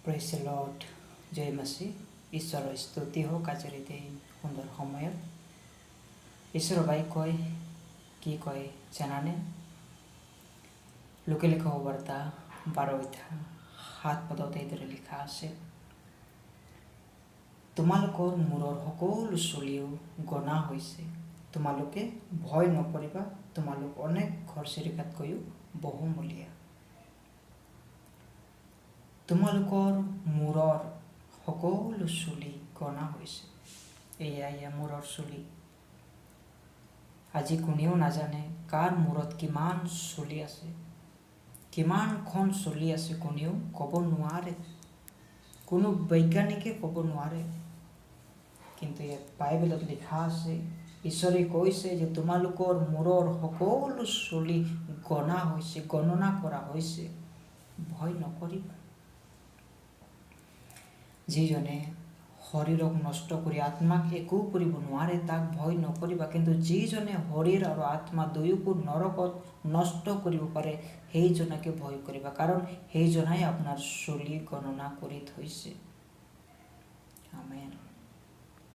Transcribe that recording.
Praise the lord, জয় মাসি। ঈশ্বৰৰ স্তুতি হোক আজিৰ এই সুন্দৰ সময়ত। ঈশ্বৰৰ বাক্যই কি কয় জানানে? লোকে লিখা বাৰ্তা 12 অধ্যায় 7 পদত এইদৰে লিখা আছে, তোমালোকৰ মূৰৰ সকলো চুলিও গনা হৈছে, তোমালোকে ভয় নকৰিবা, তোমালোক অনেক ঘৰচিৰিকাতকৈও বহুমূলীয়া। তোমালোকৰ মূৰৰ সকলো চুলি গনা হৈছে। এয়া মূৰৰ চুলি। আজি কোনেও নাজানে কাৰ মূৰত কিমান চুলি আছে, কিমানখন চুলি আছে কোনেও ক'ব নোৱাৰে, কোনো বৈজ্ঞানিকে ক'ব নোৱাৰে। কিন্তু ইয়াত বাইবেলত লিখা আছে, ঈশ্বৰে কৈছে যে তোমালোকৰ মূৰৰ সকলো চুলি গনা হৈছে, গণনা কৰা হৈছে, ভয় নকৰিবা। যিজনে শৰীৰক নষ্ট কৰি আত্মাক একো কৰিব নোৱাৰে তাক ভয় নকৰিবা, কিন্তু যিজনে শৰীৰ আৰু আত্মা দুয়োকো নৰকত নষ্ট কৰিব পাৰে সেইজনকে ভয় কৰিবা, কাৰণ সেইজনাই আপোনাৰ চুলি গণনা কৰি থৈছে। আমেন।